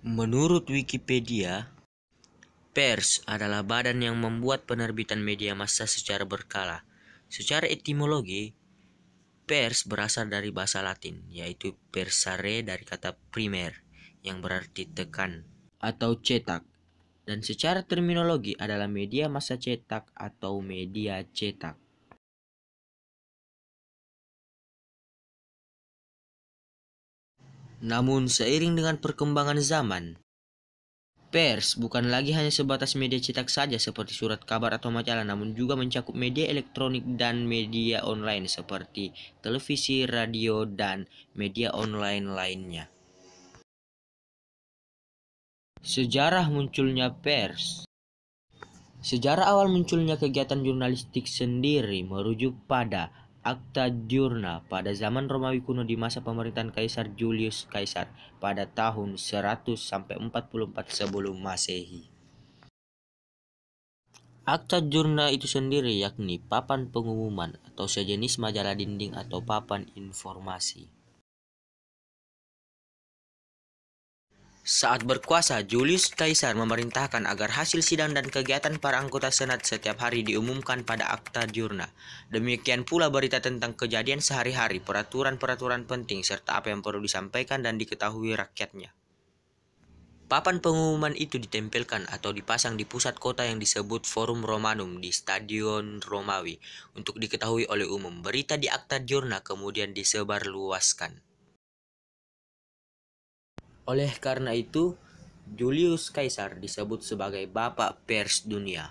Menurut Wikipedia, pers adalah badan yang membuat penerbitan media massa secara berkala. Secara etimologi, pers berasal dari bahasa Latin, yaitu persare dari kata primer, yang berarti tekan atau cetak. Dan secara terminologi adalah media massa cetak atau media cetak. Namun seiring dengan perkembangan zaman, pers bukan lagi hanya sebatas media cetak saja seperti surat kabar atau majalah, namun juga mencakup media elektronik dan media online seperti televisi, radio, dan media online lainnya. Sejarah munculnya pers. Sejarah awal munculnya kegiatan jurnalistik sendiri merujuk pada Acta Diurna pada zaman Romawi kuno di masa pemerintahan Kaisar Julius Caesar pada tahun 100 sampai 44 sebelum Masehi. Akta Diurna itu sendiri yakni papan pengumuman atau sejenis majalah dinding atau papan informasi. Saat berkuasa, Julius Caesar memerintahkan agar hasil sidang dan kegiatan para anggota senat setiap hari diumumkan pada Akta Diurna. Demikian pula berita tentang kejadian sehari-hari, peraturan-peraturan penting, serta apa yang perlu disampaikan dan diketahui rakyatnya. Papan pengumuman itu ditempelkan atau dipasang di pusat kota yang disebut Forum Romanum di Stadion Romawi untuk diketahui oleh umum. Berita di Akta Diurna kemudian disebarluaskan. Oleh karena itu, Julius Caesar disebut sebagai Bapak Pers Dunia.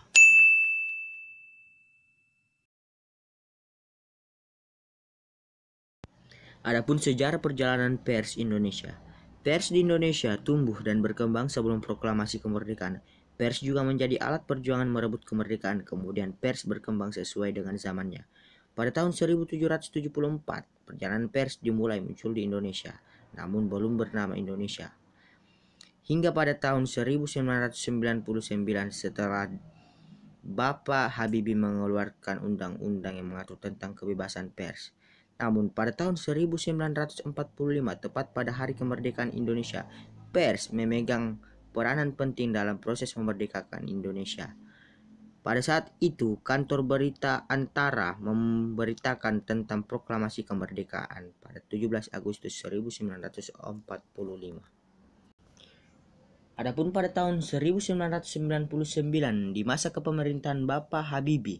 Adapun sejarah perjalanan pers Indonesia. Pers di Indonesia tumbuh dan berkembang sebelum proklamasi kemerdekaan. Pers juga menjadi alat perjuangan merebut kemerdekaan, kemudian pers berkembang sesuai dengan zamannya. Pada tahun 1774, perjalanan pers dimulai muncul di Indonesia, namun belum bernama Indonesia. Hingga pada tahun 1999 setelah Bapak Habibie mengeluarkan undang-undang yang mengatur tentang kebebasan pers. Namun pada tahun 1945, tepat pada hari kemerdekaan Indonesia, pers memegang peranan penting dalam proses memerdekakan Indonesia. Pada saat itu, kantor berita Antara memberitakan tentang proklamasi kemerdekaan pada 17 Agustus 1945. Adapun pada tahun 1999 di masa kepemerintahan Bapak Habibie,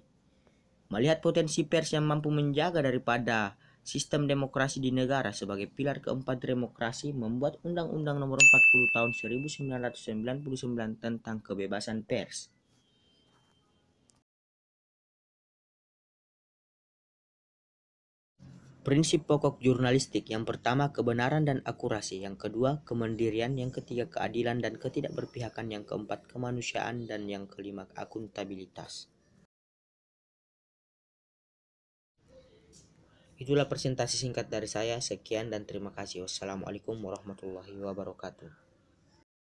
melihat potensi pers yang mampu menjaga daripada sistem demokrasi di negara sebagai pilar keempat demokrasi, membuat Undang-Undang Nomor 40 Tahun 1999 tentang kebebasan pers. Prinsip pokok jurnalistik: yang pertama kebenaran dan akurasi, yang kedua kemandirian, yang ketiga keadilan dan ketidakberpihakan, yang keempat kemanusiaan, dan yang kelima akuntabilitas. Itulah presentasi singkat dari saya. Sekian dan terima kasih. Wassalamualaikum warahmatullahi wabarakatuh.